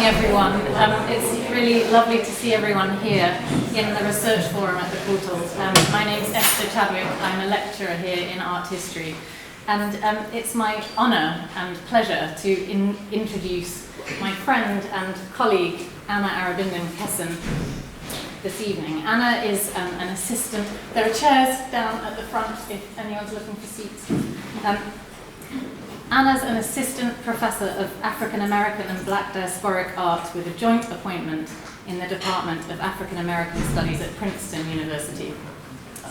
everyone. It's really lovely to see everyone here in the research forum at the Courtauld. My name's Esther Chadwick. I'm a lecturer here in art history. And it's my honour and pleasure to introduce my friend and colleague, Anna Arabindan-Kesson, this evening. Anna is an assistant. There are chairs down at the front if anyone's looking for seats. Anna's an assistant professor of African American and Black diasporic art with a joint appointment in the Department of African American Studies at Princeton University.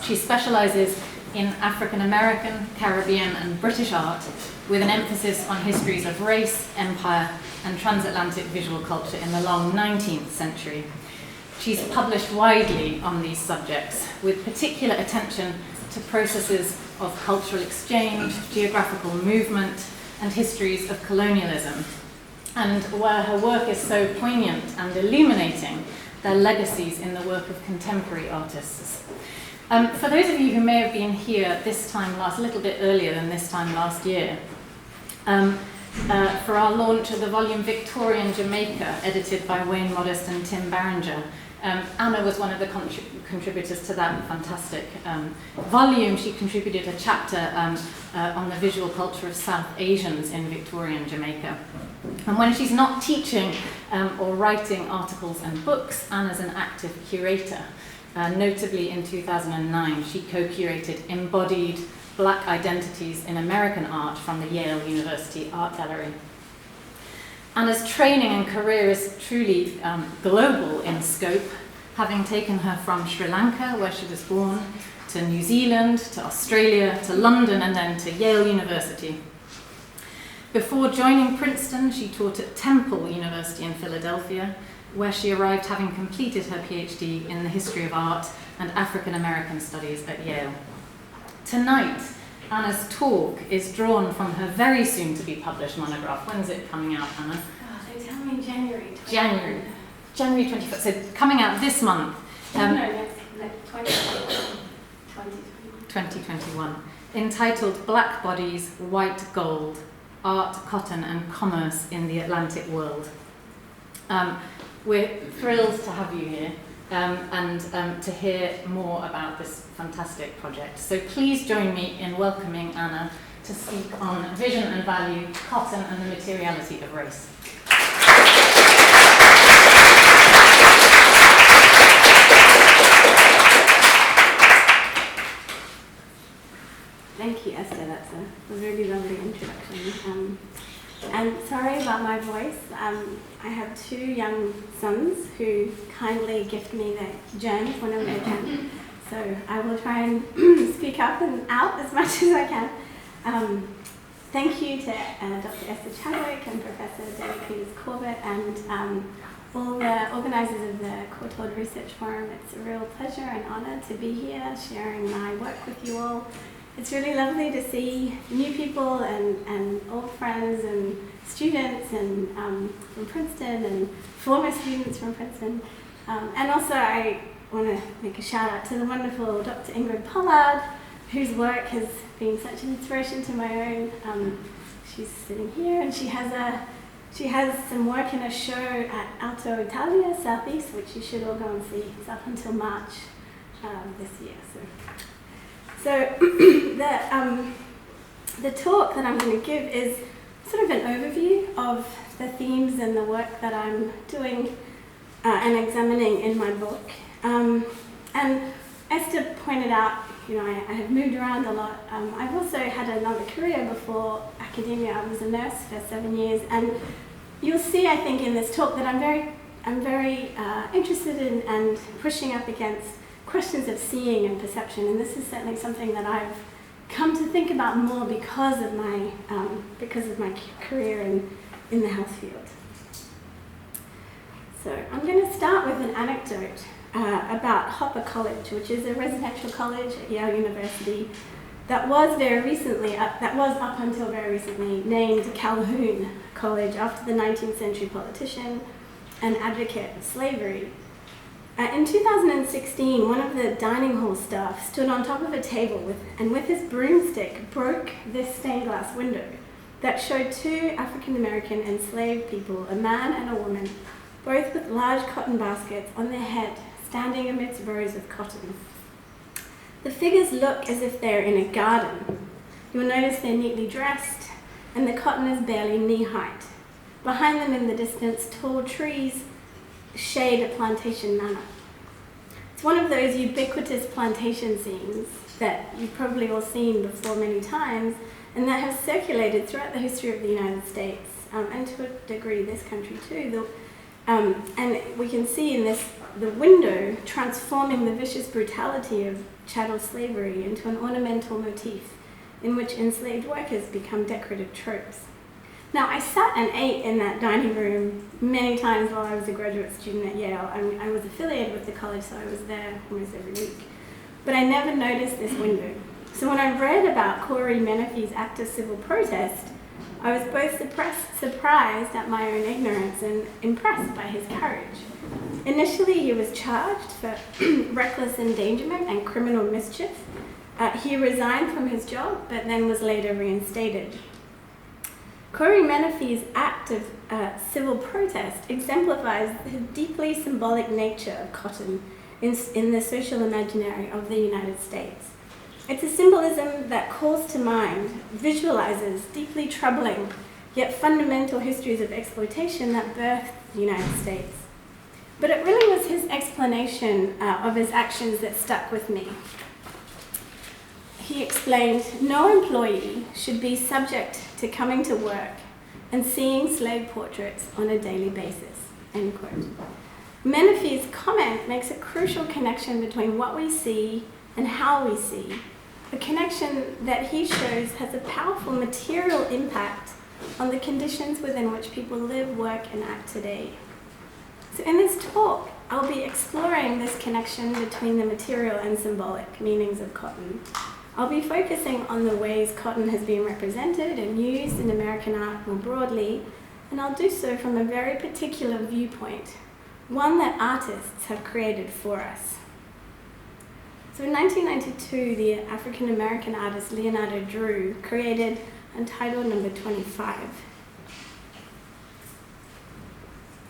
She specializes in African American, Caribbean, and British art with an emphasis on histories of race, empire, and transatlantic visual culture in the long 19th century. She's published widely on these subjects, with particular attention to processes of cultural exchange, geographical movement, and histories of colonialism. And where her work is so poignant and illuminating, their legacies in the work of contemporary artists. For those of you who may have been here a little bit earlier than this time last year, for our launch of the volume Victorian Jamaica, edited by Wayne Modest and Tim Barringer, Anna was one of the contributors to that fantastic volume. She contributed a chapter on the visual culture of South Asians in Victorian Jamaica. And when she's not teaching or writing articles and books, Anna's an active curator. Notably in 2009, she co-curated Embodied Black Identities in American Art from the Yale University Art Gallery. Anna's training and career is truly global in scope, having taken her from Sri Lanka, where she was born, to New Zealand, to Australia, to London, and then to Yale University. Before joining Princeton, she taught at Temple University in Philadelphia, where she arrived having completed her PhD in the history of art and African American studies at Yale. Tonight, Anna's talk is drawn from her very soon to be published monograph. When's it coming out, Anna? They tell me January 21st. January 21st. So coming out this month. Next 2021. Entitled Black Bodies, White Gold, Art, Cotton and Commerce in the Atlantic World. We're thrilled to have you here and to hear more about this fantastic project. So please join me in welcoming Anna to speak on vision and value, cotton and the materiality of race. Thank you, Esther. That's a really lovely introduction. And sorry about my voice. I have two young sons who kindly gift me their germs whenever they can. So I will try and speak up and out as much as I can. Thank you to Dr. Esther Chadwick and Professor David Corbett and all the organisers of the Courtauld Research Forum. It's a real pleasure and honour to be here sharing my work with you all. It's really lovely to see new people and old friends and students and from Princeton and former students from Princeton. And also I want to make a shout out to the wonderful Dr. Ingrid Pollard, whose work has been such an inspiration to my own. She's sitting here and she has some work in a show at Alto Italia, Southeast, which you should all go and see. It's up until March this year. So the talk that I'm going to give is sort of an overview of the themes and the work that I'm doing and examining in my book. And Esther pointed out, I have moved around a lot. I've also had another career before academia. I was a nurse for 7 years, and you'll see, I think, in this talk that I'm very interested in and pushing up against questions of seeing and perception, and this is certainly something that I've come to think about more because of my career in the health field. So I'm going to start with an anecdote about Hopper College, which is a residential college at Yale University that was up until very recently named Calhoun College after the 19th century politician and advocate of slavery. In 2016, one of the dining hall staff stood on top of a table with his broomstick broke this stained glass window that showed two African-American enslaved people, a man and a woman, both with large cotton baskets on their head, standing amidst rows of cotton. The figures look as if they're in a garden. You'll notice they're neatly dressed, and the cotton is barely knee-height. Behind them in the distance, tall trees shade a plantation manor. It's one of those ubiquitous plantation scenes that you've probably all seen before many times, and that have circulated throughout the history of the United States, and to a degree this country too. And we can see in this the window transforming the vicious brutality of chattel slavery into an ornamental motif in which enslaved workers become decorative tropes. Now, I sat and ate in that dining room many times while I was a graduate student at Yale. I was affiliated with the college, so I was there almost every week. But I never noticed this window. So when I read about Corinne Anaphase's act of civil protest, I was both surprised at my own ignorance and impressed by his courage. Initially, he was charged for reckless endangerment and criminal mischief. He resigned from his job, but then was later reinstated. Corinne Anaphase's act of civil protest exemplifies the deeply symbolic nature of cotton in the social imaginary of the United States. It's a symbolism that calls to mind, visualizes deeply troubling yet fundamental histories of exploitation that birthed the United States. But it really was his explanation of his actions that stuck with me. He explained, no employee should be subject to coming to work and seeing slave portraits on a daily basis, end quote. Menafee's comment makes a crucial connection between what we see and how we see, a connection that he shows has a powerful material impact on the conditions within which people live, work, and act today. So in this talk, I'll be exploring this connection between the material and symbolic meanings of cotton. I'll be focusing on the ways cotton has been represented and used in American art more broadly, and I'll do so from a very particular viewpoint, one that artists have created for us. So in 1992, the African-American artist Leonardo Giroux created Untitled Number 25.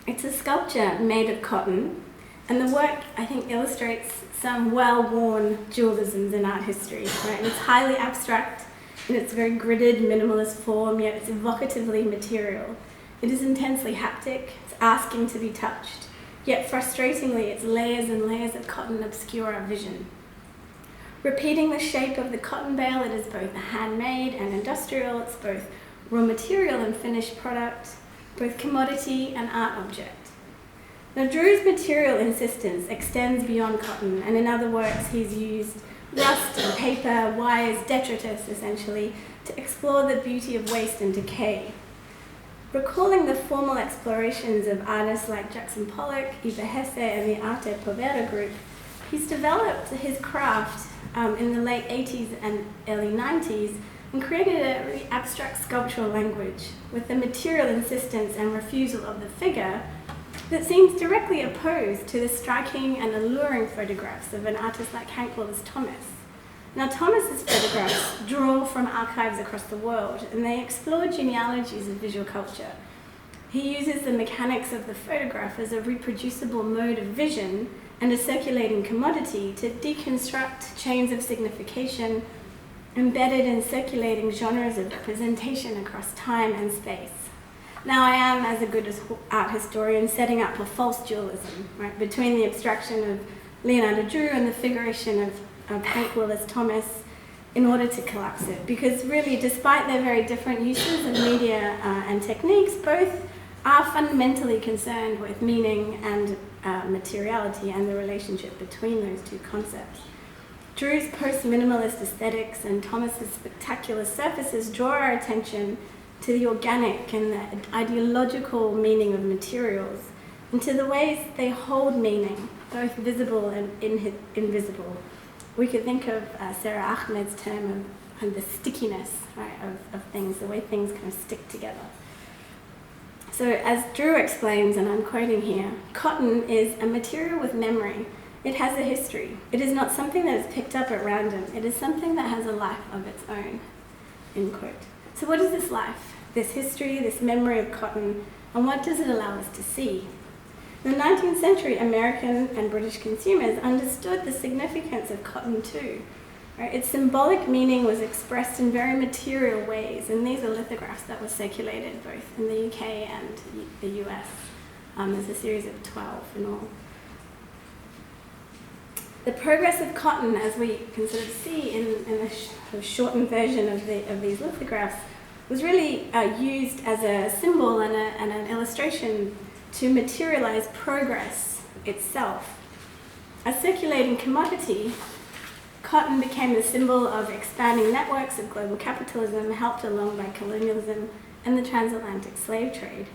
It's a sculpture made of cotton, and the work, I think, illustrates some well-worn dualisms in art history, right? And it's highly abstract in its very gridded, minimalist form, yet it's evocatively material. It is intensely haptic, it's asking to be touched, yet frustratingly, its layers and layers of cotton obscure our vision. Repeating the shape of the cotton bale, it is both handmade and industrial, it's both raw material and finished product, both commodity and art object. Now, Giroux's material insistence extends beyond cotton, and in other works, he's used rust, paper, wires, detritus, essentially, to explore the beauty of waste and decay. Recalling the formal explorations of artists like Jackson Pollock, Eva Hesse, and the Arte Povera group, he's developed his craft in the late 80s and early 90s and created a really abstract sculptural language with the material insistence and refusal of the figure that seems directly opposed to the striking and alluring photographs of an artist like Hank Willis Thomas. Now, Thomas's photographs draw from archives across the world, and they explore genealogies of visual culture. He uses the mechanics of the photograph as a reproducible mode of vision and a circulating commodity to deconstruct chains of signification embedded in circulating genres of representation across time and space. Now, I am, as a good art historian, setting up a false dualism, right, between the abstraction of Leonardo Giroux and the figuration of Hank Willis Thomas in order to collapse it. Because really, despite their very different uses of media and techniques, both are fundamentally concerned with meaning and materiality and the relationship between those two concepts. Giroux's post-minimalist aesthetics and Thomas's spectacular surfaces draw our attention to the organic and the ideological meaning of materials, and to the ways they hold meaning, both visible and invisible. We could think of Sarah Ahmed's term of the stickiness, right, of things, the way things kind of stick together. So as Giroux explains, and I'm quoting here, cotton is a material with memory. It has a history. It is not something that is picked up at random. It is something that has a life of its own, end quote. So what is this life? this history, this memory of cotton, and what does it allow us to see? The 19th century American and British consumers understood the significance of cotton too. Right? Its symbolic meaning was expressed in very material ways, and these are lithographs that were circulated both in the UK and the US. There's a series of 12 in all. The progress of cotton, as we can sort of see in a shortened version of these lithographs, was really used as a symbol and an illustration to materialize progress itself. A circulating commodity, cotton became the symbol of expanding networks of global capitalism, helped along by colonialism and the transatlantic slave trade.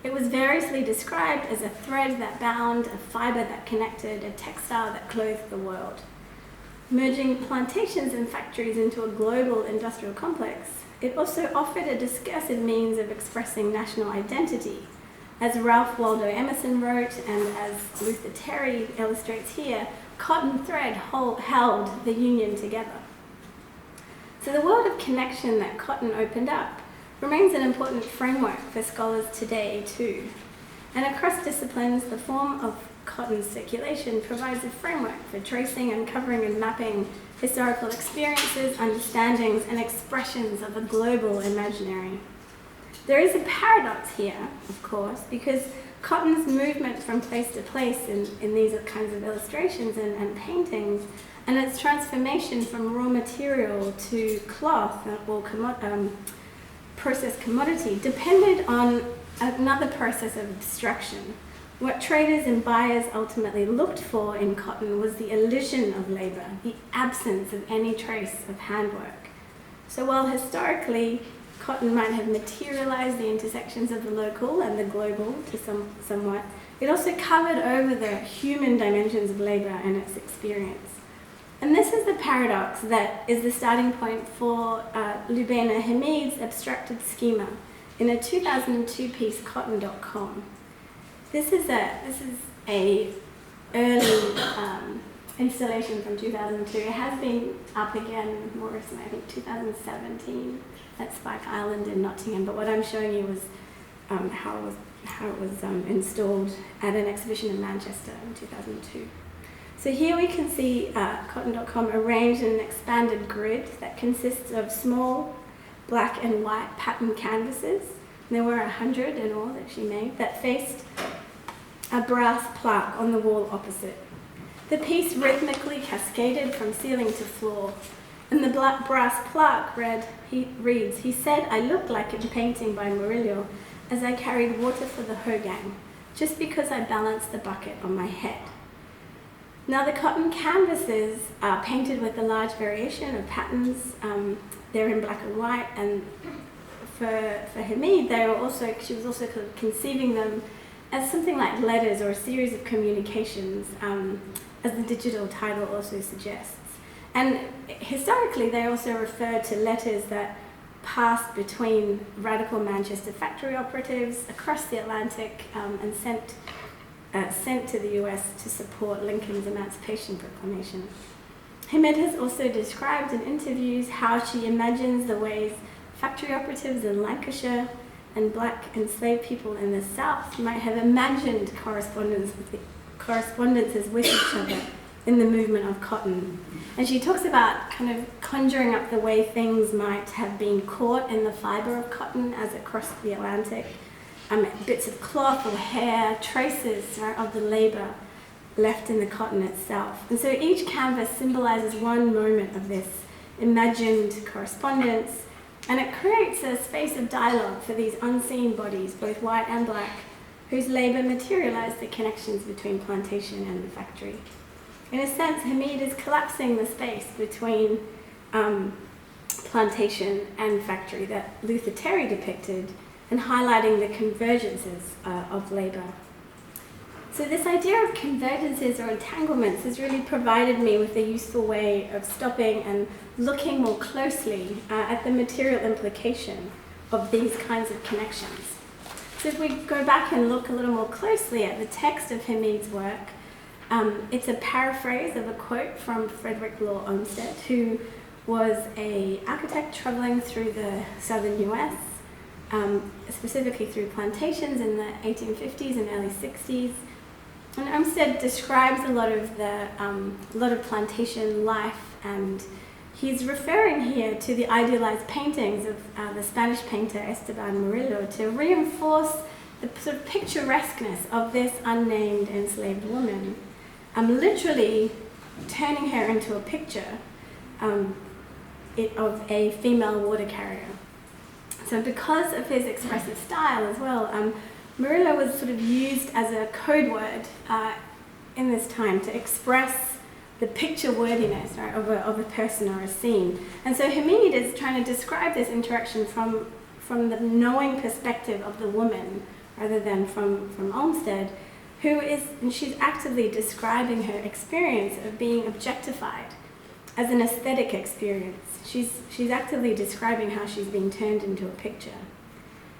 It was variously described as a thread that bound, a fiber that connected, a textile that clothed the world. Merging plantations and factories into a global industrial complex, it also offered a discursive means of expressing national identity. As Ralph Waldo Emerson wrote, and as Luther Terry illustrates here, cotton thread held the Union together. So the world of connection that cotton opened up remains an important framework for scholars today too. And across disciplines, the form of cotton circulation provides a framework for tracing, uncovering, and mapping historical experiences, understandings, and expressions of a global imaginary. There is a paradox here, of course, because cotton's movement from place to place in these kinds of illustrations and paintings, and its transformation from raw material to cloth or processed commodity, depended on another process of abstraction. What traders and buyers ultimately looked for in cotton was the elision of labor, the absence of any trace of handwork. So while historically cotton might have materialized the intersections of the local and the global to somewhat, it also covered over the human dimensions of labor and its experience. And this is the paradox that is the starting point for Lubaina Hamid's abstracted schema in a 2002 piece, Cotton.com. This is a early installation from 2002. It has been up again more recently, I think 2017, at Spike Island in Nottingham. But what I'm showing you was how it was installed at an exhibition in Manchester in 2002. So here we can see Cotton.com arranged in an expanded grid that consists of small black and white pattern canvases. And there were 100 in all that she made that faced a brass plaque on the wall opposite. The piece rhythmically cascaded from ceiling to floor, and the black brass plaque reads, "He said I looked like a painting by Murillo as I carried water for the Hogang, just because I balanced the bucket on my head." Now the cotton canvases are painted with a large variation of patterns. They're in black and white, and for Hamid, she was also conceiving them as something like letters or a series of communications, as the digital title also suggests. And historically, they also referred to letters that passed between radical Manchester factory operatives across the Atlantic and sent to the US to support Lincoln's Emancipation Proclamation. Hamid has also described in interviews how she imagines the ways factory operatives in Lancashire and black enslaved people in the South might have imagined correspondences with each other in the movement of cotton. And she talks about kind of conjuring up the way things might have been caught in the fiber of cotton as it crossed the Atlantic, bits of cloth or hair, traces of the labor left in the cotton itself. And so each canvas symbolizes one moment of this imagined correspondence, and it creates a space of dialogue for these unseen bodies, both white and black, whose labor materialized the connections between plantation and the factory. In a sense, Hamid is collapsing the space between plantation and factory that Luther Terry depicted, and highlighting the convergences of labor. So this idea of convergences or entanglements has really provided me with a useful way of stopping and looking more closely at the material implication of these kinds of connections. So if we go back and look a little more closely at the text of Hamid's work, it's a paraphrase of a quote from Frederick Law Olmsted, who was an architect traveling through the southern US, specifically through plantations in the 1850s and early 60s. And Olmsted describes a lot of plantation life, and he's referring here to the idealized paintings of the Spanish painter Esteban Murillo to reinforce the sort of picturesqueness of this unnamed enslaved woman, literally turning her into a picture of a female water carrier. So because of his expressive style as well, Murillo was sort of used as a code word in this time to express the picture worthiness, right, of a person or a scene. And so Hamid is trying to describe this interaction from the knowing perspective of the woman rather than from Olmsted, and she's actively describing her experience of being objectified as an aesthetic experience. She's actively describing how she's being turned into a picture.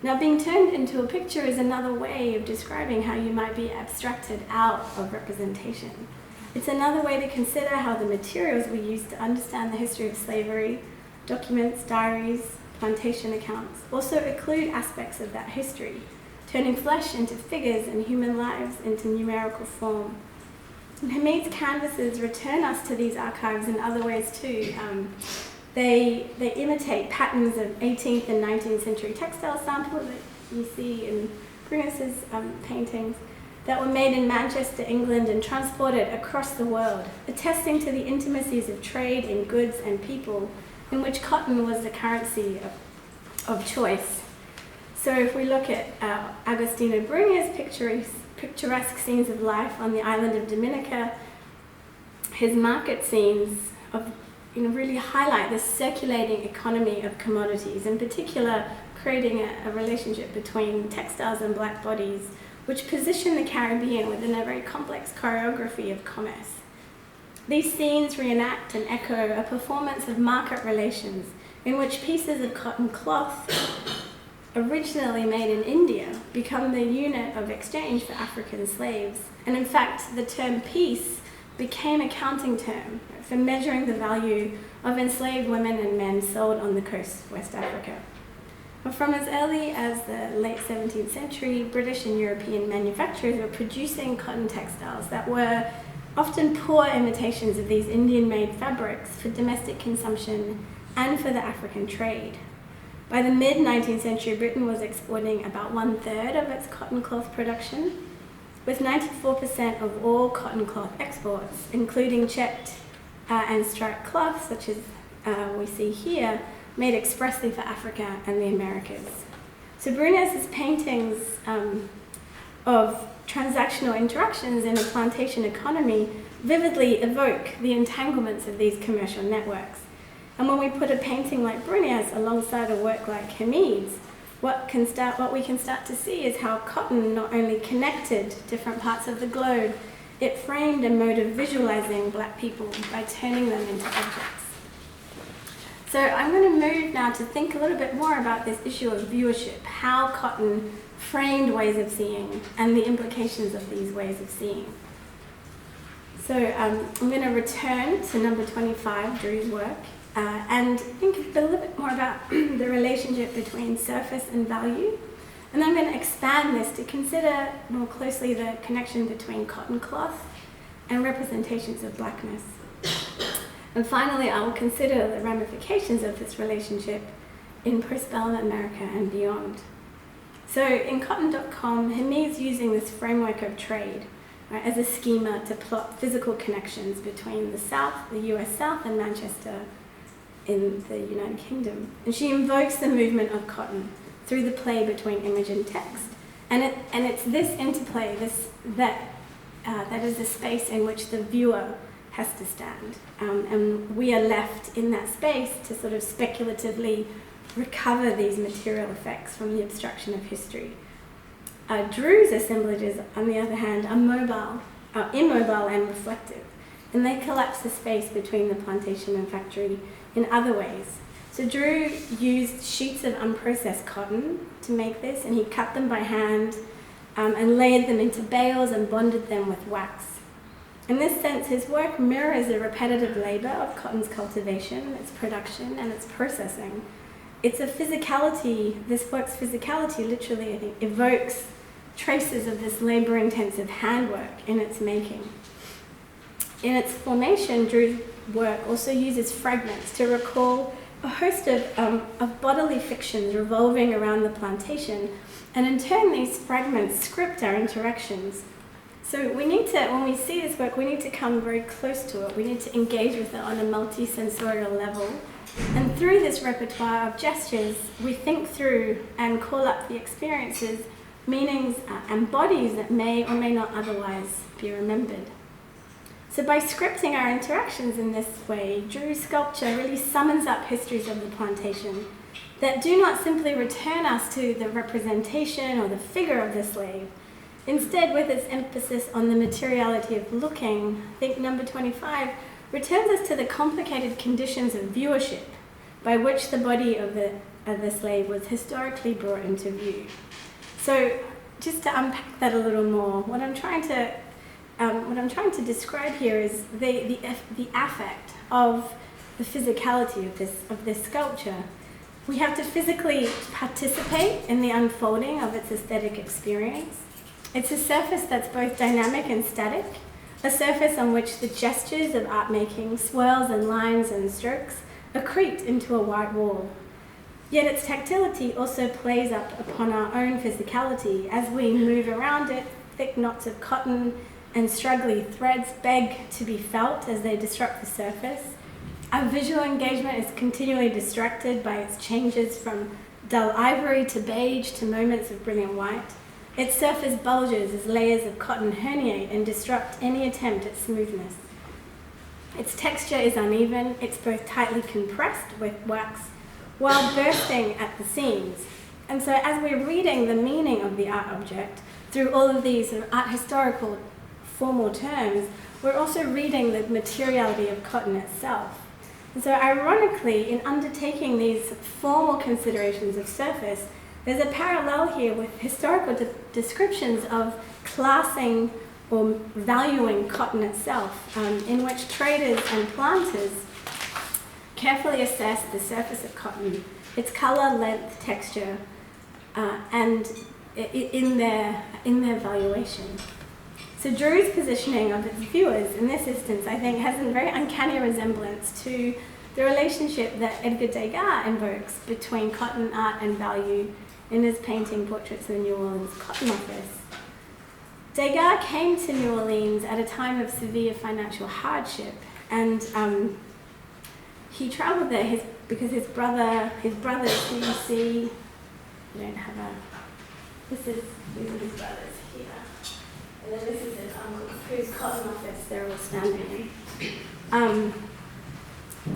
Now, being turned into a picture is another way of describing how you might be abstracted out of representation. It's another way to consider how the materials we use to understand the history of slavery, documents, diaries, plantation accounts, also include aspects of that history, turning flesh into figures and human lives into numerical form. And Hamid's canvases return us to these archives in other ways too. They imitate patterns of 18th and 19th century textile samples that you see in Brunus's paintings that were made in Manchester, England, and transported across the world, attesting to the intimacies of trade in goods and people, in which cotton was the currency of choice. So if we look at Agostino Brunia's picturesque scenes of life on the island of Dominica, his market scenes really highlight the circulating economy of commodities, in particular creating a relationship between textiles and black bodies, which position the Caribbean within a very complex choreography of commerce. These scenes reenact and echo a performance of market relations in which pieces of cotton cloth originally made in India become the unit of exchange for African slaves. And in fact, the term piece became a counting term for measuring the value of enslaved women and men sold on the coast of West Africa. But from as early as the late 17th century, British and European manufacturers were producing cotton textiles that were often poor imitations of these Indian-made fabrics for domestic consumption and for the African trade. By the mid-19th century, Britain was exporting about 1/3 of its cotton cloth production, with 94% of all cotton cloth exports, including checked and striped cloth, such as we see here, made expressly for Africa and the Americas. So Brunus's paintings of transactional interactions in a plantation economy vividly evoke the entanglements of these commercial networks. And when we put a painting like Brunus alongside a work like Hamid's, what we can start to see is how cotton not only connected different parts of the globe, it framed a mode of visualizing black people by turning them into objects. So I'm going to move now to think a little bit more about this issue of viewership, how cotton framed ways of seeing and the implications of these ways of seeing. So I'm going to return to number 25, Giroux's work, and think a little bit more about the relationship between surface and value. And then I'm going to expand this to consider more closely the connection between cotton cloth and representations of blackness. And finally, I will consider the ramifications of this relationship in postbellum America and beyond. So in Cotton.com, Hamid's using this framework of trade, right, as a schema to plot physical connections between the South, the US South, and Manchester in the United Kingdom. And she invokes the movement of cotton through the play between image and text. And it's this interplay, that is the space in which the viewer has to stand. And we are left in that space to sort of speculatively recover these material effects from the obstruction of history. Giroux's assemblages, on the other hand, are immobile and reflective, and they collapse the space between the plantation and factory in other ways. So Giroux used sheets of unprocessed cotton to make this, and he cut them by hand and layered them into bales and bonded them with wax. In this sense, his work mirrors the repetitive labor of cotton's cultivation, its production, and its processing. it's a physicality, this work's physicality literally, I think, evokes traces of this labor-intensive handwork in its making. In its formation, Giroux's work also uses fragments to recall a host of bodily fictions revolving around the plantation, and in turn these fragments script our interactions. So we need to, when we see this work, we need to come very close to it. We need to engage with it on a multi-sensorial level. And through this repertoire of gestures, we think through and call up the experiences, meanings, and bodies that may or may not otherwise be remembered. So by scripting our interactions in this way, Giroux Sculpture really summons up histories of the plantation that do not simply return us to the representation or the figure of the slave. Instead, with its emphasis on the materiality of looking, I think number 25 returns us to the complicated conditions of viewership by which the body of the slave was historically brought into view. So just to unpack that a little more, what I'm trying to describe here is the affect of the physicality of this sculpture. We have to physically participate in the unfolding of its aesthetic experience. It's a surface that's both dynamic and static, a surface on which the gestures of art making, swirls and lines and strokes, accrete into a white wall. Yet its tactility also plays up upon our own physicality. As we move around it, thick knots of cotton and struggly threads beg to be felt as they disrupt the surface. Our visual engagement is continually distracted by its changes from dull ivory to beige to moments of brilliant white. Its surface bulges as layers of cotton herniate and disrupt any attempt at smoothness. Its texture is uneven, it's both tightly compressed with wax while bursting at the seams. And so as we're reading the meaning of the art object through all of these art historical formal terms, we're also reading the materiality of cotton itself. And so ironically, in undertaking these formal considerations of surface, there's a parallel here with historical descriptions of classing or valuing cotton itself, in which traders and planters carefully assess the surface of cotton, its color, length, texture, and in their valuation. So Giroux's positioning of its viewers in this instance, I think, has a very uncanny resemblance to the relationship that Edgar Degas invokes between cotton art and value in his painting Portraits of the New Orleans Cotton Office. Degas came to New Orleans at a time of severe financial hardship, and he traveled there because his brothers, who you see, I don't have these are his brothers here. And then this is his uncle, whose cotton office they're all standing in.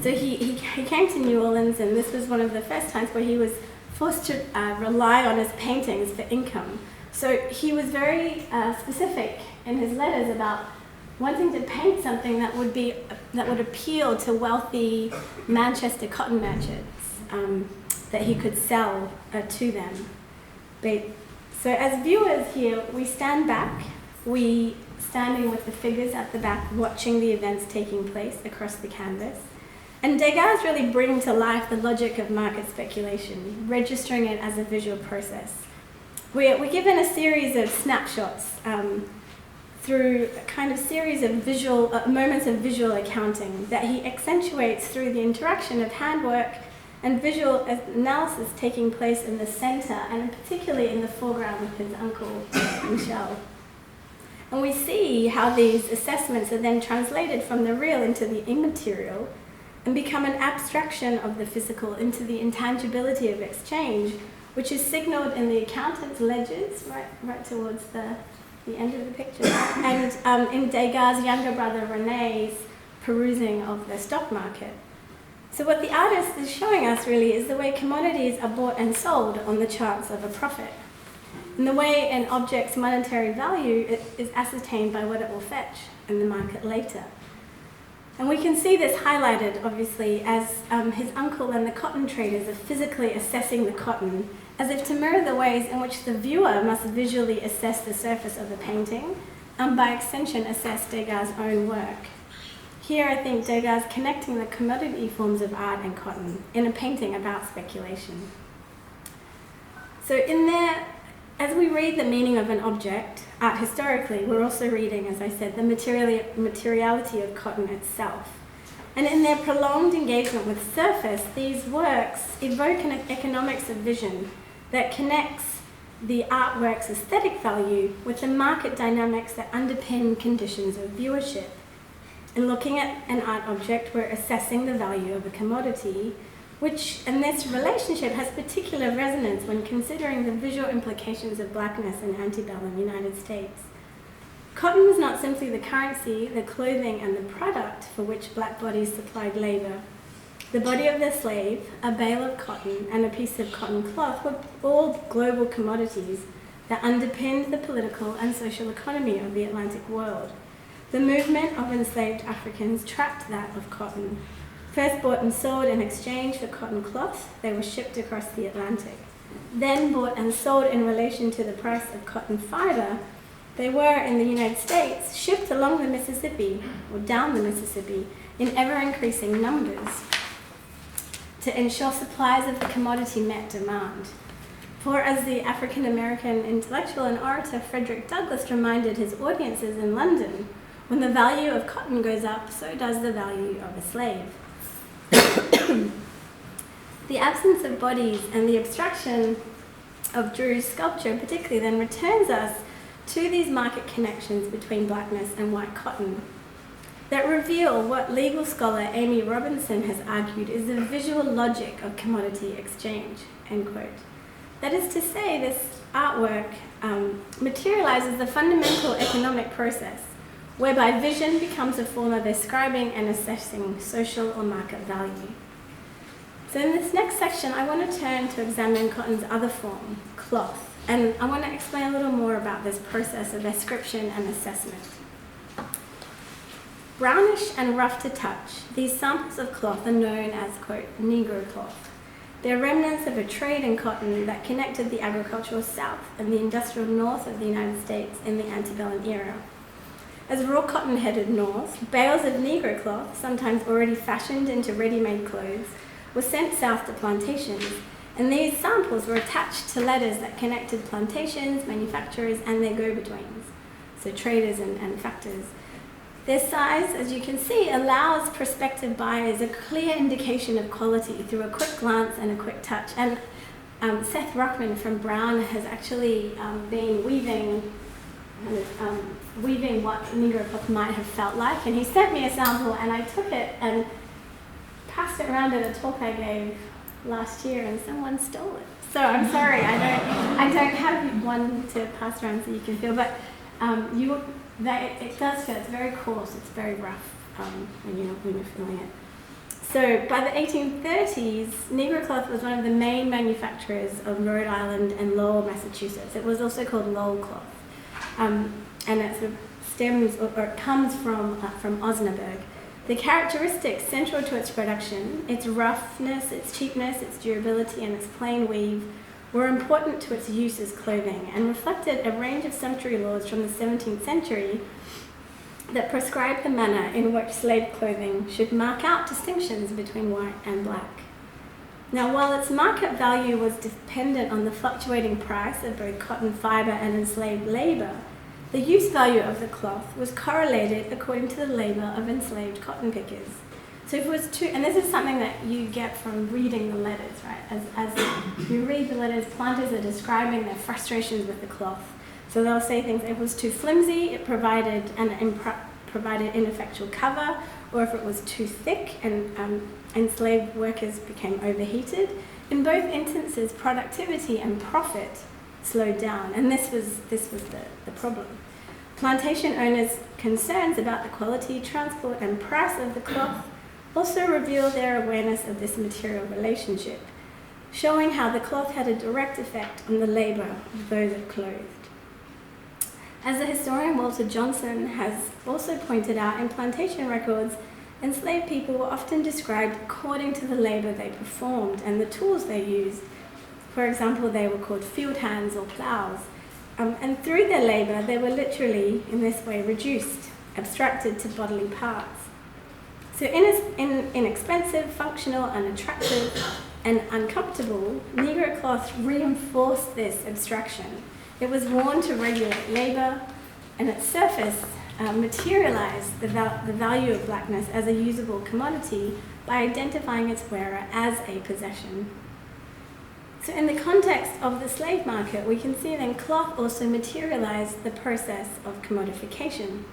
So he came to New Orleans, and this was one of the first times where he was forced to rely on his paintings for income. So he was very specific in his letters about wanting to paint something that would appeal to wealthy Manchester cotton merchants, that he could sell to them. So as viewers here, we stand back. We standing with the figures at the back, watching the events taking place across the canvas. And Degas really bring to life the logic of market speculation, registering it as a visual process. We're given a series of snapshots through a kind of series of visual moments of visual accounting that he accentuates through the interaction of handwork and visual analysis taking place in the center, and particularly in the foreground with his uncle, Michel. And we see how these assessments are then translated from the real into the immaterial and become an abstraction of the physical into the intangibility of exchange, which is signaled in the accountant's ledgers, right towards the end of the picture, and in Degas' younger brother René's perusing of the stock market. So what the artist is showing us really is the way commodities are bought and sold on the chance of a profit, and the way an object's monetary value is ascertained by what it will fetch in the market later. And we can see this highlighted, obviously, as his uncle and the cotton traders are physically assessing the cotton, as if to mirror the ways in which the viewer must visually assess the surface of a painting, and by extension assess Degas' own work. Here I think Degas connecting the commodity forms of art and cotton in a painting about speculation. So in there, as we read the meaning of an object, art historically, we're also reading, as I said, the materiality of cotton itself. And in their prolonged engagement with surface, these works evoke an economics of vision that connects the artwork's aesthetic value with the market dynamics that underpin conditions of viewership. In looking at an art object, we're assessing the value of a commodity, and this relationship has particular resonance when considering the visual implications of blackness in antebellum United States. Cotton was not simply the currency, the clothing, and the product for which black bodies supplied labor. The body of the slave, a bale of cotton, and a piece of cotton cloth were all global commodities that underpinned the political and social economy of the Atlantic world. The movement of enslaved Africans tracked that of cotton. First bought and sold in exchange for cotton cloth, they were shipped across the Atlantic. Then bought and sold in relation to the price of cotton fiber, they were, in the United States, shipped along the Mississippi, or down the Mississippi, in ever-increasing numbers to ensure supplies of the commodity met demand. For as the African-American intellectual and orator Frederick Douglass reminded his audiences in London, when the value of cotton goes up, so does the value of a slave. The absence of bodies and the abstraction of Giroux Sculpture particularly then returns us to these market connections between blackness and white cotton that reveal what legal scholar Amy Robinson has argued is the visual logic of commodity exchange, end quote. That is to say, this artwork materializes the fundamental economic process whereby vision becomes a form of ascribing and assessing social or market value. So in this next section, I want to turn to examine cotton's other form, cloth, and I want to explain a little more about this process of ascription and assessment. Brownish and rough to touch, these samples of cloth are known as, quote, Negro Cloth. They're remnants of a trade in cotton that connected the agricultural south and the industrial north of the United States in the antebellum era. As raw cotton headed north, bales of Negro cloth, sometimes already fashioned into ready-made clothes, were sent south to plantations, and these samples were attached to letters that connected plantations, manufacturers, and their go-betweens, so traders and factors. Their size, as you can see, allows prospective buyers a clear indication of quality through a quick glance and a quick touch. And Seth Ruckman from Brown has actually been weaving what Negro cloth might have felt like, and he sent me a sample, and I took it and passed it around at a talk I gave last year, and someone stole it. So I'm sorry, I don't have one to pass around so you can feel, but it does feel, it's very coarse, it's very rough when you're feeling it. So by the 1830s, Negro cloth was one of the main manufacturers of Rhode Island and Lowell, Massachusetts. It was also called Lowell cloth, and it sort of stems or it comes from Osnaburg. The characteristics central to its production, its roughness, its cheapness, its durability, and its plain weave, were important to its use as clothing and reflected a range of sumptuary laws from the 17th century that prescribed the manner in which slave clothing should mark out distinctions between white and black. Now, while its market value was dependent on the fluctuating price of both cotton fiber and enslaved labor, the use value of the cloth was correlated according to the labor of enslaved cotton pickers. So if it was and this is something that you get from reading the letters, right? As you read the letters, planters are describing their frustrations with the cloth. So they'll say things, if it was too flimsy, it provided ineffectual cover, or if it was too thick and enslaved workers became overheated. In both instances, productivity and profit slowed down, and this was the problem. Plantation owners' concerns about the quality, transport, and price of the cloth also reveal their awareness of this material relationship, showing how the cloth had a direct effect on the labor of those it clothed. As the historian Walter Johnson has also pointed out, in plantation records, enslaved people were often described according to the labor they performed and the tools they used. For example, they were called field hands or plows. And through their labor, they were literally, in this way, reduced, abstracted to bodily parts. So inexpensive, functional, unattractive, and uncomfortable, Negro cloth reinforced this abstraction. It was worn to regulate labor, and its surface materialized the value of blackness as a usable commodity by identifying its wearer as a possession. So in the context of the slave market, we can see then cloth also materialized the process of commodification.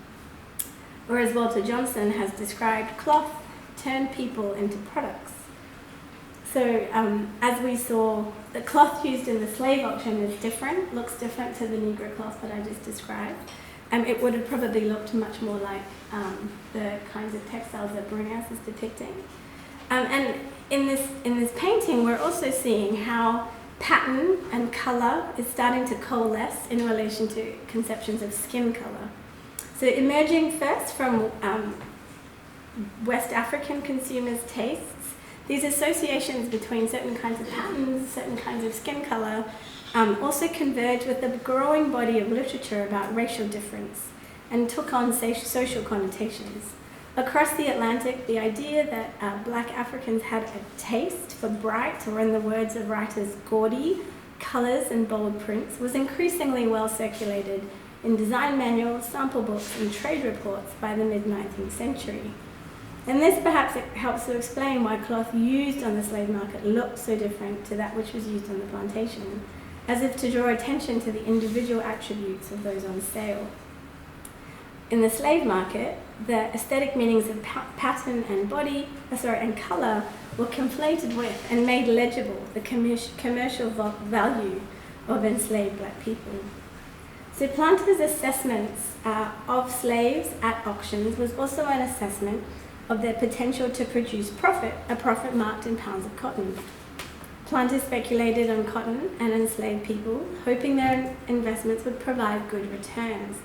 Or as Walter Johnson has described, cloth turned people into products. So as we saw, the cloth used in the slave auction is different, looks different to the Negro cloth that I just described. It would have probably looked much more like the kinds of textiles that Brunels is depicting. And in this painting, we're also seeing how pattern and color is starting to coalesce in relation to conceptions of skin color. So emerging first from West African consumers' tastes, these associations between certain kinds of patterns, certain kinds of skin color, also converge with the growing body of literature about racial difference and took on social connotations. Across the Atlantic, the idea that black Africans had a taste for bright, or in the words of writers, gaudy, colors and bold prints was increasingly well circulated in design manuals, sample books, and trade reports by the mid-19th century. And this perhaps helps to explain why cloth used on the slave market looked so different to that which was used on the plantation, as if to draw attention to the individual attributes of those on sale. In the slave market, the aesthetic meanings of pattern and and color were conflated with and made legible the commercial value of enslaved black people. So Planter's assessments of slaves at auctions was also an assessment of their potential to produce profit, a profit marked in pounds of cotton. Planters speculated on cotton and enslaved people, hoping their investments would provide good returns.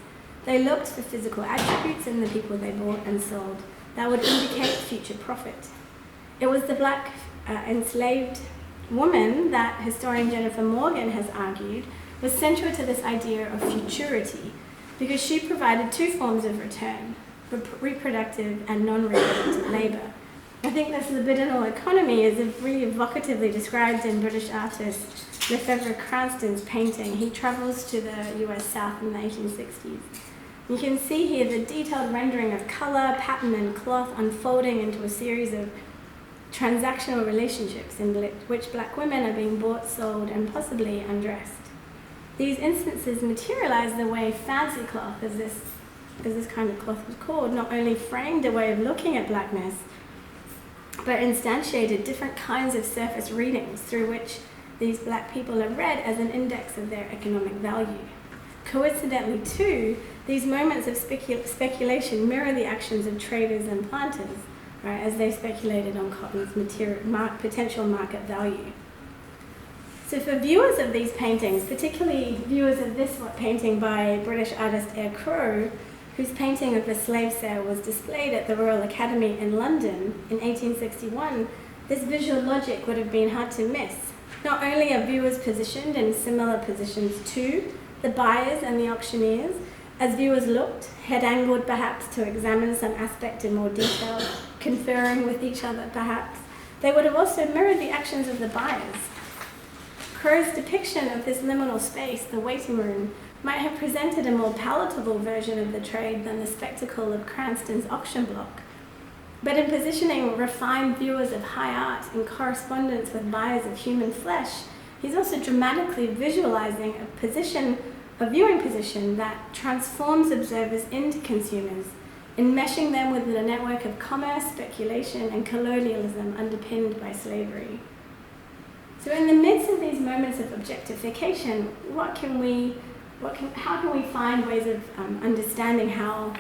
They looked for physical attributes in the people they bought and sold that would indicate future profit. It was the black enslaved woman that historian Jennifer Morgan has argued was central to this idea of futurity, because she provided two forms of return, reproductive and non-reproductive labor. I think this libidinal economy is really evocatively described in British artist Lefebvre Cranston's painting. He travels to the US South in the 1860s. You can see here the detailed rendering of color, pattern, and cloth unfolding into a series of transactional relationships in which black women are being bought, sold, and possibly undressed. These instances materialize the way fancy cloth, as this kind of cloth was called, not only framed a way of looking at blackness, but instantiated different kinds of surface readings through which these black people are read as an index of their economic value. Coincidentally, too, these moments of speculation mirror the actions of traders and planters, right, as they speculated on cotton's potential market value. So for viewers of these paintings, particularly viewers of this painting by British artist Eyre Crowe, whose painting of the slave sale was displayed at the Royal Academy in London in 1861, this visual logic would have been hard to miss. Not only are viewers positioned in similar positions to the buyers and the auctioneers, as viewers looked, head-angled perhaps to examine some aspect in more detail, conferring with each other perhaps, they would have also mirrored the actions of the buyers. Crowe's depiction of this liminal space, the waiting room, might have presented a more palatable version of the trade than the spectacle of Cranston's auction block. But in positioning refined viewers of high art in correspondence with buyers of human flesh, he's also dramatically visualizing a viewing position that transforms observers into consumers, enmeshing them within a network of commerce, speculation, and colonialism underpinned by slavery. So in the midst of these moments of objectification, how can we find ways of understanding how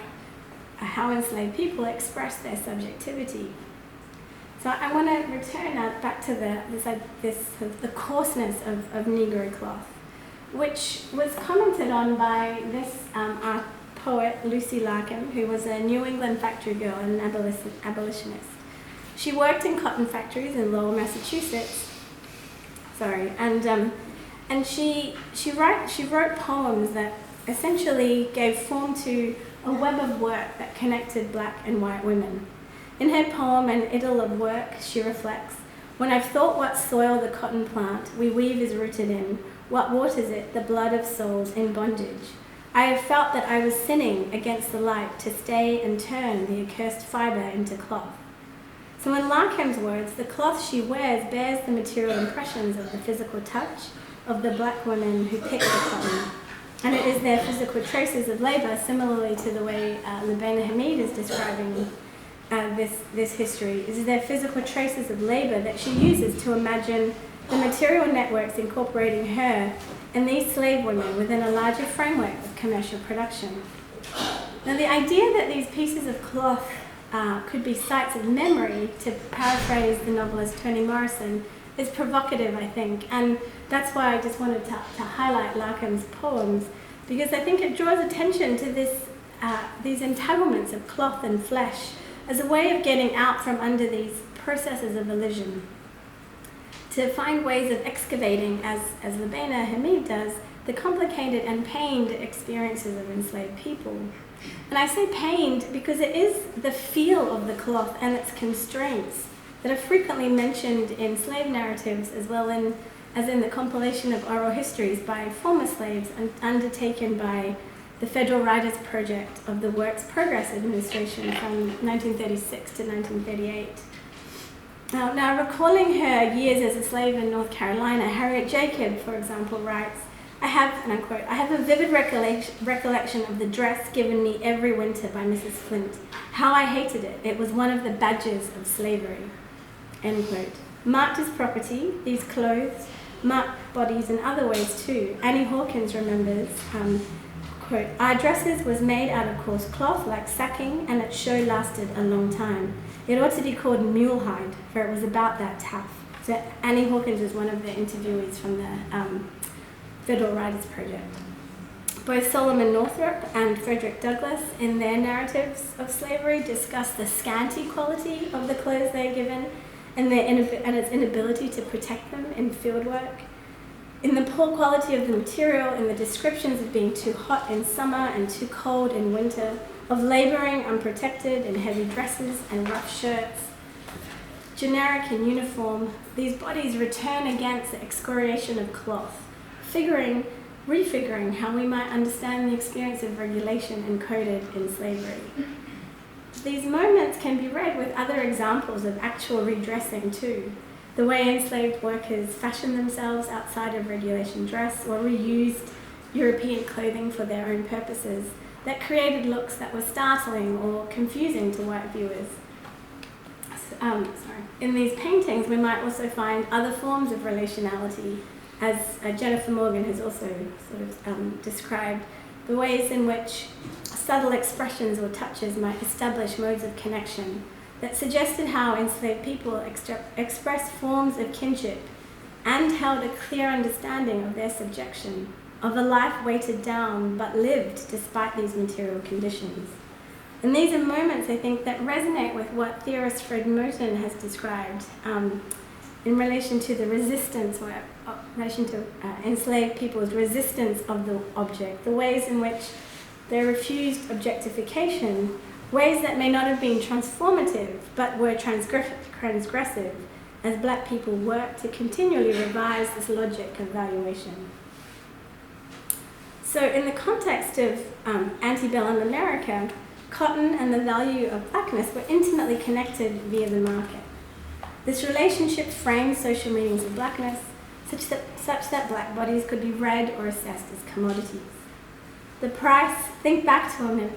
enslaved people express their subjectivity? So I want to return now back to the coarseness of Negro cloth, which was commented on by this art poet, Lucy Larkin, who was a New England factory girl and an abolitionist. She worked in cotton factories in Lowell, Massachusetts. And she wrote poems that essentially gave form to a web of work that connected black and white women. In her poem, An Idyll of Work, she reflects, "When I've thought what soil the cotton plant we weave is rooted in, what waters it, the blood of souls in bondage, I have felt that I was sinning against the light to stay and turn the accursed fibre into cloth." So in Larkin's words, the cloth she wears bears the material impressions of the physical touch of the black women who pick the cotton. And it is their physical traces of labour, similarly to the way Lubaina Hamid is describing this history, is their physical traces of labour that she uses to imagine the material networks incorporating her and these slave women within a larger framework of commercial production. Now, the idea that these pieces of cloth could be sites of memory, to paraphrase the novelist Toni Morrison, is provocative, I think, and that's why I just wanted to highlight Larkin's poems, because I think it draws attention to these entanglements of cloth and flesh as a way of getting out from under these processes of elision, to find ways of excavating, as Lubaina Hamid does, the complicated and pained experiences of enslaved people. And I say pained because it is the feel of the cloth and its constraints that are frequently mentioned in slave narratives, as well as in the compilation of oral histories by former slaves undertaken by the Federal Writers Project of the Works Progress Administration from 1936 to 1938. Now, recalling her years as a slave in North Carolina, Harriet Jacobs, for example, writes, I have, and I quote, "I have a vivid recollection of the dress given me every winter by Mrs. Flint. How I hated it. It was one of the badges of slavery." End quote. Marked as property, these clothes marked bodies in other ways too. Annie Hawkins remembers, quote, "Our dresses was made out of coarse cloth like sacking, and its show lasted a long time. It ought to be called mule hide, for it was about that tough." So Annie Hawkins is one of the interviewees from the Federal Writers Project. Both Solomon Northrop and Frederick Douglass, in their narratives of slavery, discuss the scanty quality of the clothes they're given and its inability to protect them in field work, in the poor quality of the material, in the descriptions of being too hot in summer and too cold in winter, of labouring unprotected in heavy dresses and rough shirts. Generic and uniform, these bodies return against the excoriation of cloth, refiguring how we might understand the experience of regulation encoded in slavery. These moments can be read with other examples of actual redressing too. The way enslaved workers fashioned themselves outside of regulation dress or reused European clothing for their own purposes that created looks that were startling or confusing to white viewers. In these paintings, we might also find other forms of relationality, as Jennifer Morgan has also sort of described, the ways in which subtle expressions or touches might establish modes of connection that suggested how enslaved people expressed forms of kinship and held a clear understanding of their subjection, of a life weighted down but lived despite these material conditions. And these are moments, I think, that resonate with what theorist Fred Moten has described in relation to the resistance, or in relation to enslaved people's resistance of the object, the ways in which they refused objectification, ways that may not have been transformative but were transgressive, as black people worked to continually revise this logic of valuation. So in the context of antebellum America, cotton and the value of blackness were intimately connected via the market. This relationship framed social meanings of blackness such that black bodies could be read or assessed as commodities. The price, think back to a minute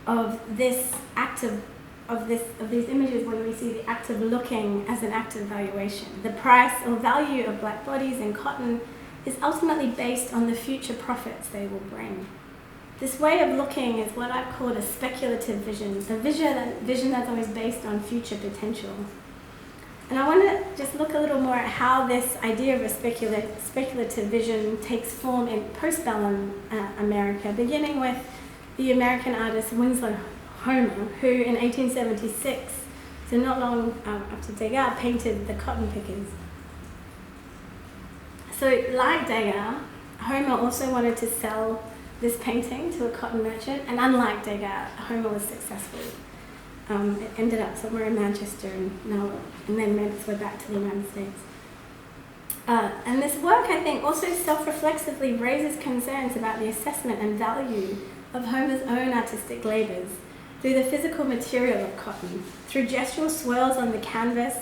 of this act of these images when we see the act of looking as an act of valuation. The price or value of black bodies in cotton is ultimately based on the future profits they will bring. This way of looking is what I've called a speculative vision, a vision that's always based on future potential. And I want to just look a little more at how this idea of a speculative vision takes form in postbellum America, beginning with the American artist Winslow Homer, who in 1876, so not long after Degas, painted the cotton pickers. So like Degas, Homer also wanted to sell this painting to a cotton merchant, and unlike Degas, Homer was successful. It ended up somewhere in Manchester and then made its way back to the United States. And this work, I think, also self-reflexively raises concerns about the assessment and value of Homer's own artistic labours through the physical material of cotton. Through gestural swirls on the canvas,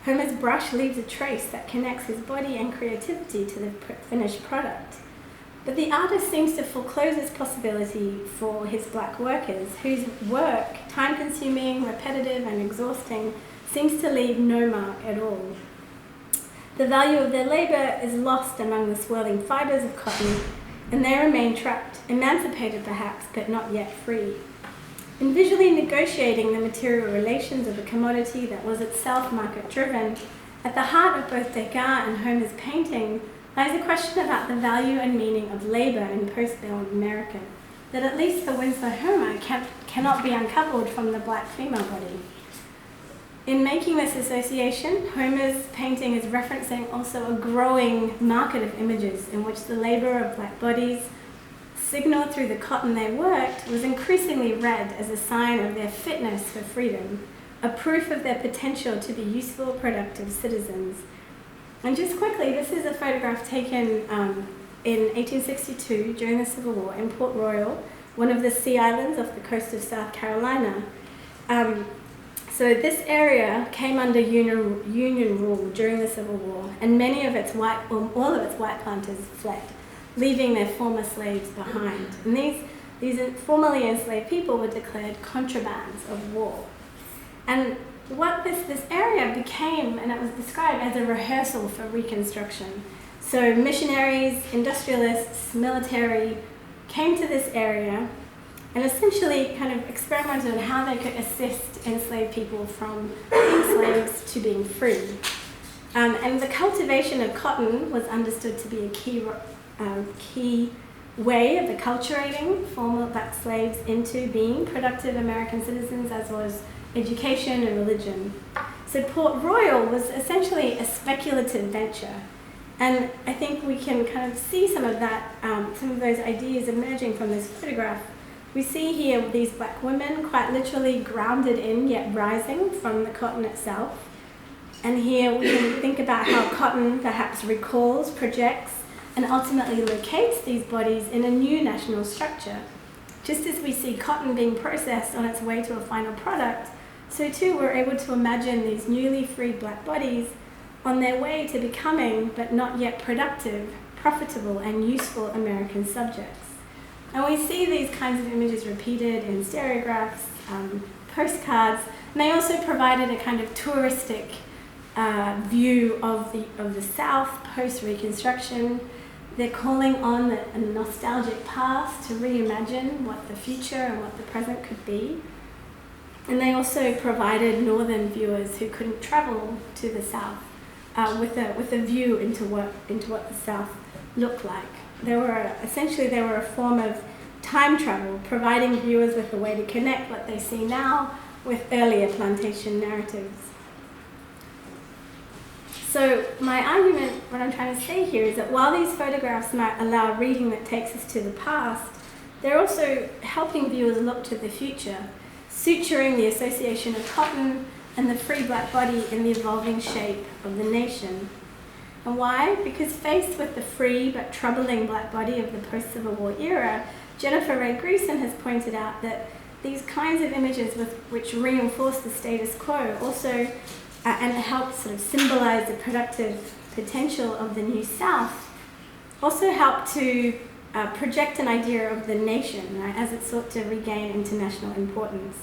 Homer's brush leaves a trace that connects his body and creativity to the finished product. But the artist seems to foreclose this possibility for his black workers, whose work, time-consuming, repetitive, and exhausting, seems to leave no mark at all. The value of their labour is lost among the swirling fibres of cotton, and they remain trapped, emancipated perhaps, but not yet free. In visually negotiating the material relations of a commodity that was itself market-driven, at the heart of both Degas and Homer's painting lies a question about the value and meaning of labour in post-war America, that at least for Winslow Homer cannot be uncoupled from the black female body. In making this association, Homer's painting is referencing also a growing market of images in which the labour of black bodies, signalled through the cotton they worked, was increasingly read as a sign of their fitness for freedom, a proof of their potential to be useful, productive citizens. And just quickly, this is a photograph taken in 1862 during the Civil War in Port Royal, one of the sea islands off the coast of South Carolina. So this area came under Union rule during the Civil War, and all of its white planters fled, leaving their former slaves behind. And these formerly enslaved people were declared contrabands of war. And what this area became, and it was described as a rehearsal for Reconstruction. So missionaries, industrialists, military came to this area and essentially kind of experimented on how they could assist enslaved people from being slaves to being free. And the cultivation of cotton was understood to be a key way of acculturating former black slaves into being productive American citizens, as was education and religion. So Port Royal was essentially a speculative venture. And I think we can kind of see some of that, some of those ideas emerging from this photograph. We see here these black women quite literally grounded in, yet rising from the cotton itself. And here we can think about how cotton perhaps recalls, projects, and ultimately locates these bodies in a new national structure. Just as we see cotton being processed on its way to a final product, so too we're able to imagine these newly freed black bodies on their way to becoming, but not yet productive, profitable, and useful American subjects. And we see these kinds of images repeated in stereographs, postcards, and they also provided a kind of touristic view of the South post-Reconstruction. They're calling on a nostalgic past to reimagine what the future and what the present could be. And they also provided northern viewers who couldn't travel to the South with a view into what the South looked like. They were a form of time travel, providing viewers with a way to connect what they see now with earlier plantation narratives. So my argument, what I'm trying to say here, is that while these photographs might allow reading that takes us to the past, they're also helping viewers look to the future, suturing the association of cotton and the free black body in the evolving shape of the nation. And why? Because faced with the free but troubling black body of the post-Civil War era, Jennifer Ray Greeson has pointed out that these kinds of images which reinforce the status quo also and help sort of symbolize the productive potential of the New South, also help to project an idea of the nation, right, as it sought to regain international importance.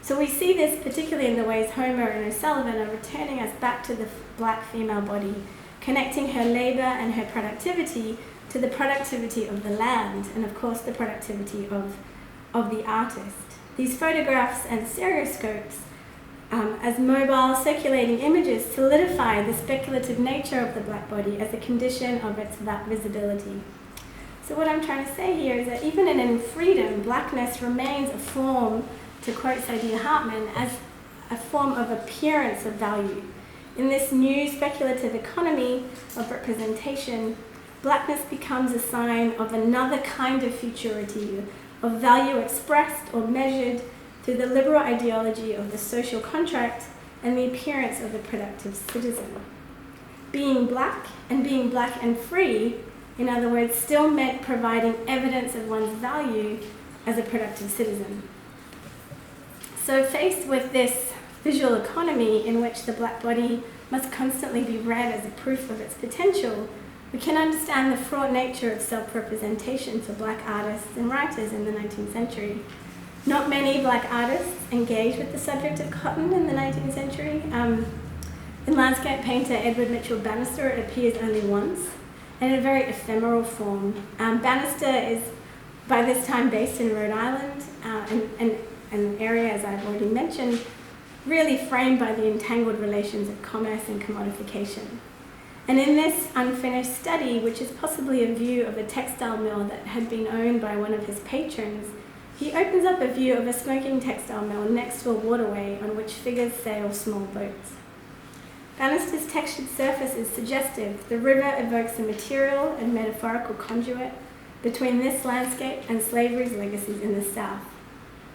So we see this particularly in the ways Homer and O'Sullivan are returning us back to the black female body, connecting her labor and her productivity to the productivity of the land and, of course, the productivity of the artist. These photographs and stereoscopes as mobile circulating images solidify the speculative nature of the black body as a condition of its visibility. So what I'm trying to say here is that even in freedom, blackness remains a form, to quote Saidiya Hartman, as a form of appearance of value. In this new speculative economy of representation, blackness becomes a sign of another kind of futurity, of value expressed or measured through the liberal ideology of the social contract and the appearance of the productive citizen. Being black and free, in other words, still meant providing evidence of one's value as a productive citizen. So faced with this visual economy in which the black body must constantly be read as a proof of its potential, we can understand the fraught nature of self-representation for black artists and writers in the 19th century. Not many black artists engaged with the subject of cotton in the 19th century. In landscape painter Edward Mitchell Bannister, it appears only once, and in a very ephemeral form. Bannister is, by this time, based in Rhode Island, an area, as I've already mentioned, really framed by the entangled relations of commerce and commodification. And in this unfinished study, which is possibly a view of a textile mill that had been owned by one of his patrons, he opens up a view of a smoking textile mill next to a waterway on which figures sail small boats. Bannister's textured surface is suggestive. The river evokes a material and metaphorical conduit between this landscape and slavery's legacies in the South.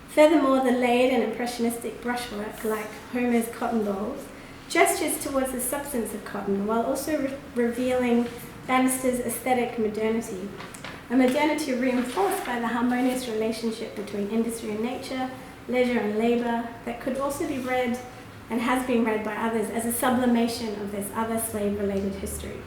Furthermore, the laid and impressionistic brushwork, like Homer's cotton dolls, gestures towards the substance of cotton while also revealing Bannister's aesthetic modernity, a modernity reinforced by the harmonious relationship between industry and nature, leisure and labor, that could also be read and has been read by others as a sublimation of this other slave-related history.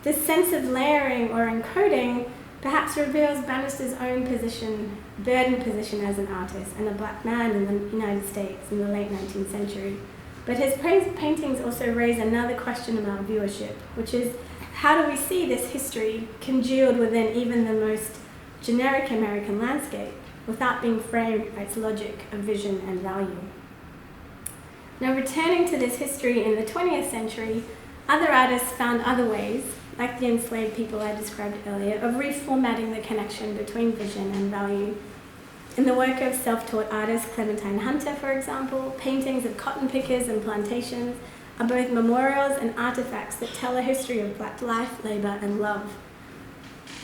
This sense of layering or encoding perhaps reveals Bannister's own position, Bearden position as an artist and a black man in the United States in the late 19th century. But his paintings also raise another question about viewership, which is, how do we see this history congealed within even the most generic American landscape without being framed by its logic of vision and value? Now, returning to this history in the 20th century, other artists found other ways, like the enslaved people I described earlier, of reformatting the connection between vision and value. In the work of self-taught artist Clementine Hunter, for example, paintings of cotton pickers and plantations are both memorials and artifacts that tell a history of black life, labor, and love.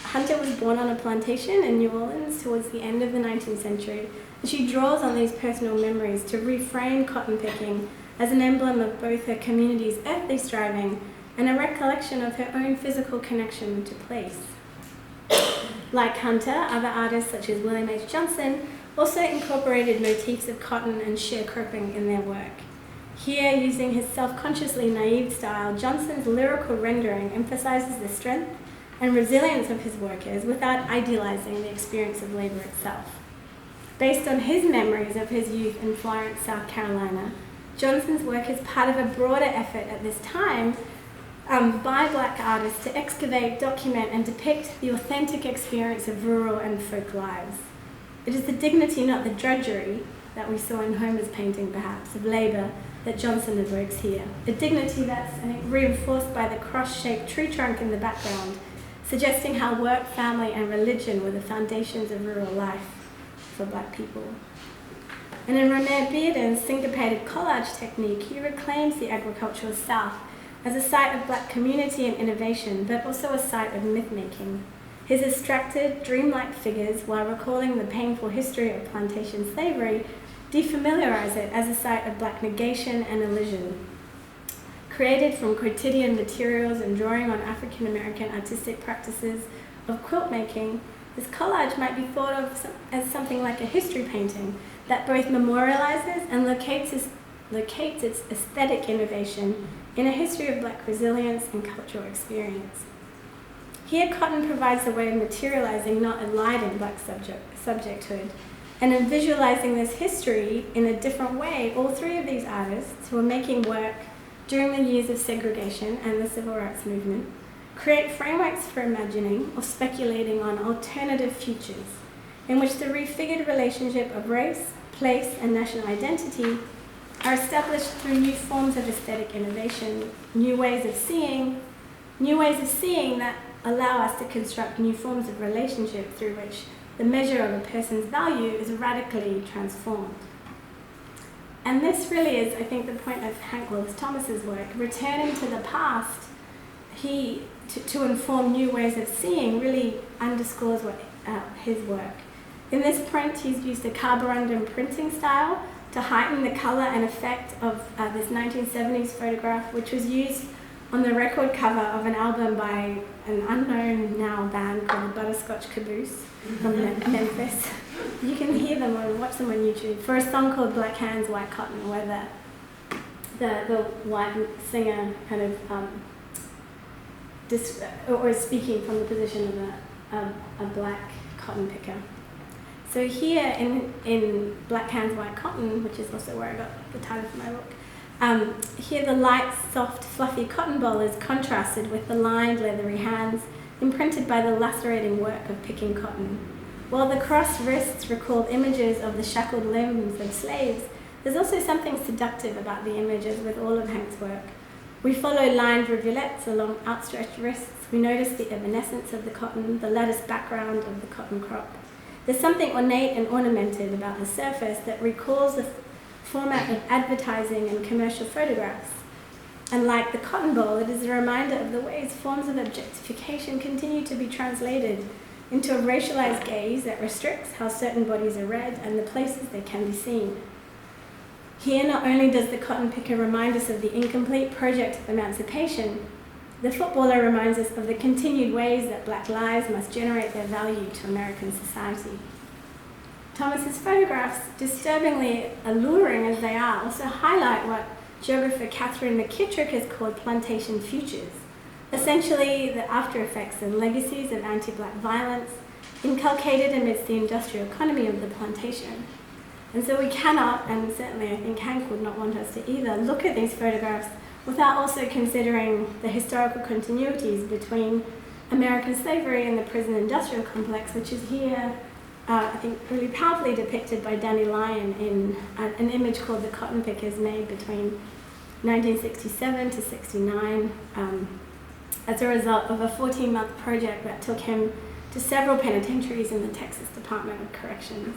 Hunter was born on a plantation in New Orleans towards the end of the 19th century, and she draws on these personal memories to reframe cotton picking as an emblem of both her community's earthly striving and a recollection of her own physical connection to place. Like Hunter, other artists such as Willie May Johnson also incorporated motifs of cotton and sharecropping in their work. Here, using his self-consciously naive style, Johnson's lyrical rendering emphasizes the strength and resilience of his workers without idealizing the experience of labor itself. Based on his memories of his youth in Florence, South Carolina, Johnson's work is part of a broader effort at this time by black artists to excavate, document, and depict the authentic experience of rural and folk lives. It is the dignity, not the drudgery, that we saw in Homer's painting, perhaps, of labor that Johnson evokes here. The dignity that's reinforced by the cross-shaped tree trunk in the background, suggesting how work, family, and religion were the foundations of rural life for black people. And in Romare Bearden's syncopated collage technique, he reclaims the agricultural South as a site of black community and innovation, but also a site of myth-making. His abstracted, dreamlike figures, while recalling the painful history of plantation slavery, defamiliarize it as a site of black negation and elision. Created from quotidian materials and drawing on African American artistic practices of quilt making, this collage might be thought of as something like a history painting that both memorializes and locates its aesthetic innovation in a history of black resilience and cultural experience. Here, cotton provides a way of materializing, not eliding, black subjecthood. And in visualizing this history in a different way, all three of these artists, who were making work during the years of segregation and the civil rights movement, create frameworks for imagining or speculating on alternative futures, in which the refigured relationship of race, place, and national identity are established through new forms of aesthetic innovation, new ways of seeing that allow us to construct new forms of relationship through which the measure of a person's value is radically transformed. And this really is, I think, the point of Hank Willis Thomas's work. Returning to the past, he to inform new ways of seeing really underscores his work. In this print, he's used a carborundum printing style to heighten the colour and effect of this 1970s photograph, which was used on the record cover of an album by an unknown now band called the Butterscotch Caboose from Memphis. You can hear them or watch them on YouTube for a song called Black Hands, White Cotton, where the white singer kind of is speaking from the position of a black cotton picker. So here in Black Hands, White Cotton, which is also where I got the title for my book, here the light, soft, fluffy cotton ball is contrasted with the lined, leathery hands imprinted by the lacerating work of picking cotton. While the crossed wrists recall images of the shackled limbs of slaves, there's also something seductive about the images with all of Hank's work. We follow lined rivulets along outstretched wrists. We notice the evanescence of the cotton, the lattice background of the cotton crop. There's something ornate and ornamented about the surface that recalls the format of advertising and commercial photographs. And like the cotton ball, it is a reminder of the ways forms of objectification continue to be translated into a racialized gaze that restricts how certain bodies are read and the places they can be seen. Here, not only does the cotton picker remind us of the incomplete project of emancipation, the footballer reminds us of the continued ways that black lives must generate their value to American society. Thomas's photographs, disturbingly alluring as they are, also highlight what geographer Catherine McKittrick has called plantation futures, essentially the after effects and legacies of anti-black violence inculcated amidst the industrial economy of the plantation. And so we cannot, and certainly I think Hank would not want us to either, look at these photographs without also considering the historical continuities between American slavery and the prison industrial complex, which is here, I think, really powerfully depicted by Danny Lyon in an image called The Cotton Pickers, made between 1967 to 69 as a result of a 14-month project that took him to several penitentiaries in the Texas Department of Corrections.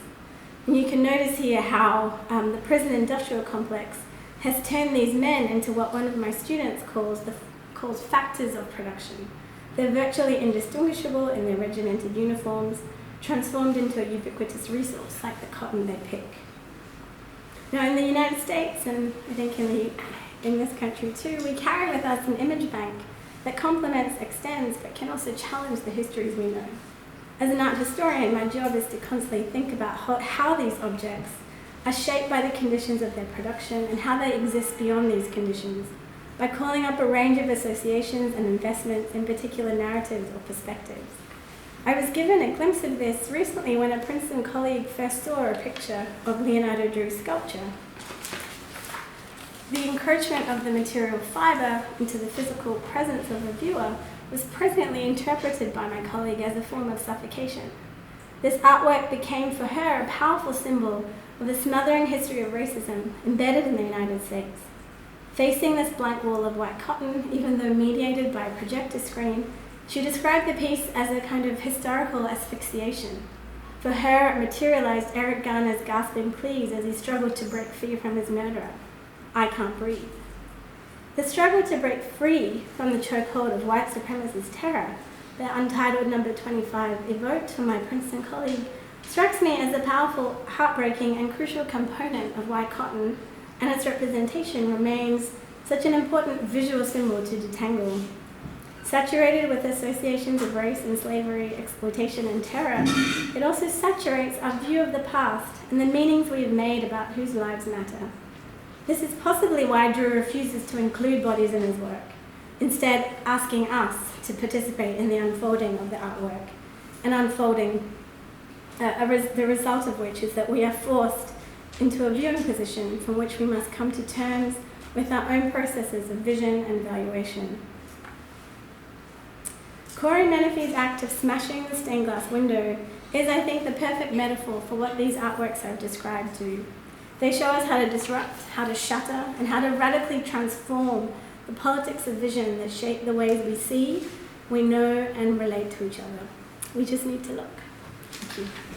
And you can notice here how the prison industrial complex has turned these men into what one of my students calls factors of production. They're virtually indistinguishable in their regimented uniforms, transformed into a ubiquitous resource like the cotton they pick. Now in the United States, and I think in this country too, we carry with us an image bank that complements, extends, but can also challenge the histories we know. As an art historian, my job is to constantly think about how these objects are shaped by the conditions of their production and how they exist beyond these conditions, by calling up a range of associations and investments in particular narratives or perspectives. I was given a glimpse of this recently when a Princeton colleague first saw a picture of Leonardo Giroux Sculpture. The encroachment of the material fibre into the physical presence of a viewer was presently interpreted by my colleague as a form of suffocation. This artwork became for her a powerful symbol of the smothering history of racism embedded in the United States. Facing this blank wall of white cotton, even though mediated by a projector screen, she described the piece as a kind of historical asphyxiation. For her, it materialized Eric Garner's gasping pleas as he struggled to break free from his murderer. I can't breathe. The struggle to break free from the chokehold of white supremacist terror that Untitled number 25 evoked from my Princeton colleague strikes me as a powerful, heartbreaking, and crucial component of why cotton and its representation remains such an important visual symbol to detangle. Saturated with associations of race and slavery, exploitation and terror, it also saturates our view of the past and the meanings we have made about whose lives matter. This is possibly why Giroux refuses to include bodies in his work, instead asking us to participate in the unfolding of the artwork, and unfolding, the result of which is that we are forced into a viewing position from which we must come to terms with our own processes of vision and valuation. Corinne Anaphase's act of smashing the stained glass window is, I think, the perfect metaphor for what these artworks I've described do. They show us how to disrupt, how to shatter, and how to radically transform the politics of vision that shape the ways we see, we know, and relate to each other. We just need to look. Thank you.